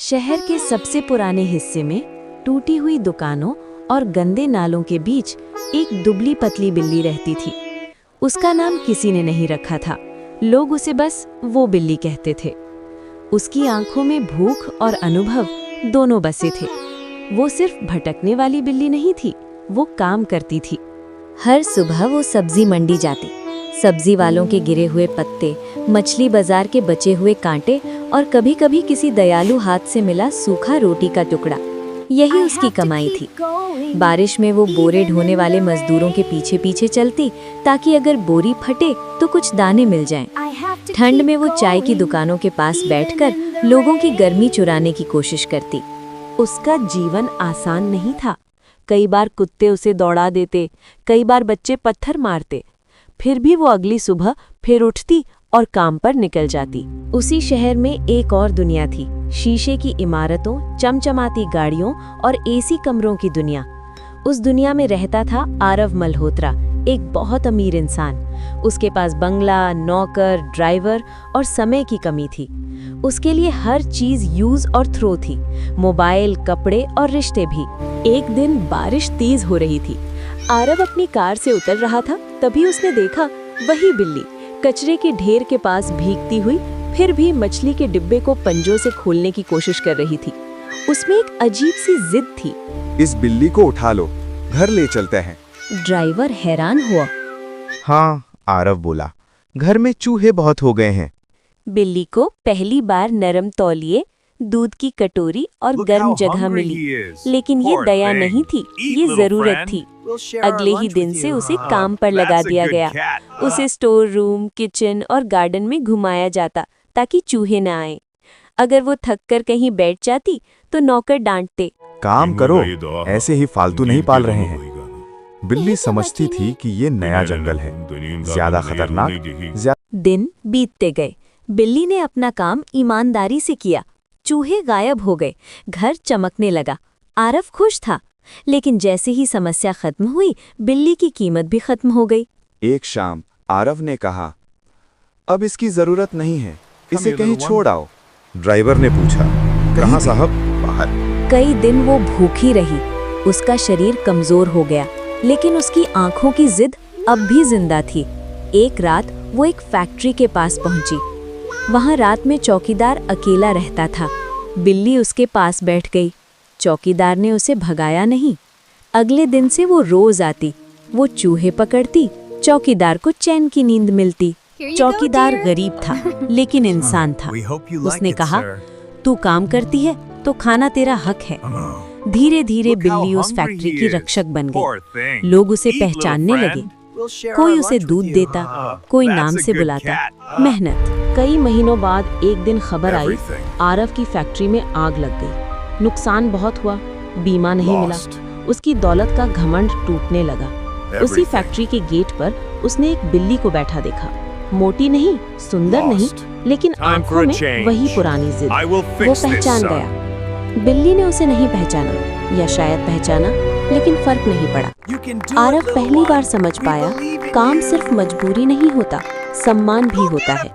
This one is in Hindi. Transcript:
शहर के सबसे पुराने हिस्से में टूटी हुई दुकानों और गंदे नालों के बीच एक दुबली पतली बिल्ली रहती थी। उसका नाम किसी ने नहीं रखा था, लोग उसे बस वो बिल्ली कहते थे। उसकी आंखों में भूख और अनुभव दोनों बसे थे। वो सिर्फ भटकने वाली बिल्ली नहीं थी, वो काम करती थी। हर सुबह वो सब्जी मंडी जाती, सब्जी वालों के गिरे हुए पत्ते, मछली बाजार के बचे हुए कांटे और कभी-कभी किसी दयालु हाथ से मिला सूखा रोटी का टुकड़ा, यही उसकी कमाई थी। बारिश में वो बोरे ढोने वाले मजदूरों के पीछे पीछे चलती ताकि अगर बोरी फटे तो कुछ दाने मिल जाएं। ठंड में वो चाय की दुकानों के पास बैठकर लोगों की गर्मी चुराने की कोशिश करती। उसका जीवन आसान नहीं था। कई बार कुत्ते उसे दौड़ा देते, कई बार बच्चे पत्थर मारते, फिर भी वो अगली सुबह फिर उठती और काम पर निकल जाती। उसी शहर में एक और दुनिया थी, शीशे की इमारतों, चमचमाती गाड़ियों और एसी कमरों की दुनिया। उस दुनिया में रहता था आरव मल्होत्रा, एक बहुत अमीर इंसान। उसके पास बंगला, नौकर, ड्राइवर और समय की कमी थी। उसके लिए हर चीज यूज और थ्रो थी, मोबाइल, कपड़े और रिश्ते भी। एक दिन बारिश तेज हो रही थी। आरव अपनी कार से उतर रहा था, तभी उसने देखा वही बिल्ली कचरे के ढेर के पास भीगती हुई फिर भी मछली के डिब्बे को पंजों से खोलने की कोशिश कर रही थी। उसमें एक अजीब सी जिद थी। इस बिल्ली को उठा लो, घर ले चलते हैं। ड्राइवर हैरान हुआ। हाँ, आरव बोला, घर में चूहे बहुत हो गए हैं। बिल्ली को पहली बार नरम तौलिए, दूध की कटोरी और गर्म जगह मिली, लेकिन ये दया नहीं थी, ये जरूरत थी। अगले ही दिन से उसे काम पर लगा दिया गया। उसे स्टोर रूम, किचन और गार्डन में घुमाया जाता ताकि चूहे न आए। अगर वो थक कर कहीं बैठ जाती तो नौकर डांटते, काम करो, ऐसे ही फालतू नहीं पाल रहे हैं। बिल्ली समझती थी कि ये नया जंगल है, ज्यादा खतरनाक। दिन बीतते गए। बिल्ली ने अपना काम ईमानदारी से किया। चूहे गायब हो गए, घर चमकने लगा। आरव खुश था, लेकिन जैसे ही समस्या खत्म हुई, बिल्ली की कीमत भी खत्म हो गई। एक शाम आरव ने कहा, अब इसकी जरूरत नहीं है, इसे कहीं छोड़ आओ। ड्राइवर ने पूछा, कहाँ साहब? बाहर। कई दिन वो भूखी रही, उसका शरीर कमजोर हो गया, लेकिन उसकी आंखों की जिद अब भी जिंदा थी। एक रात वो एक फैक्ट्री के पास पहुंची। वहां रात में चौकीदार अकेला रहता था। बिल्ली उसके पास बैठ गई। चौकीदार ने उसे भगाया नहीं। अगले दिन से वो रोज आती, वो चूहे पकड़ती, चौकीदार को चैन की नींद मिलती। चौकीदार गरीब था, लेकिन इंसान था। उसने कहा, तू काम करती है तो खाना तेरा हक है। धीरे धीरे बिल्ली उस फैक्ट्री की रक्षक बन गई। लोग उसे पहचानने लगे। कोई उसे दूध देता, कोई नाम से बुलाता। मेहनत। कई महीनों बाद एक दिन खबर आई, आरव की फैक्ट्री में आग लग गई। नुकसान बहुत हुआ, बीमा नहीं मिला। उसकी दौलत का घमंड टूटने लगा। उसी फैक्ट्री के गेट पर उसने एक बिल्ली को बैठा देखा। मोटी नहीं, सुंदर नहीं, लेकिन आंखों में वही पुरानी जिद। वो पहचान गया। बिल्ली ने उसे नहीं पहचाना, या शायद पहचाना, लेकिन फर्क नहीं पड़ा। आरव पहली बार समझ पाया, काम सिर्फ मजबूरी नहीं होता, सम्मान भी होता है।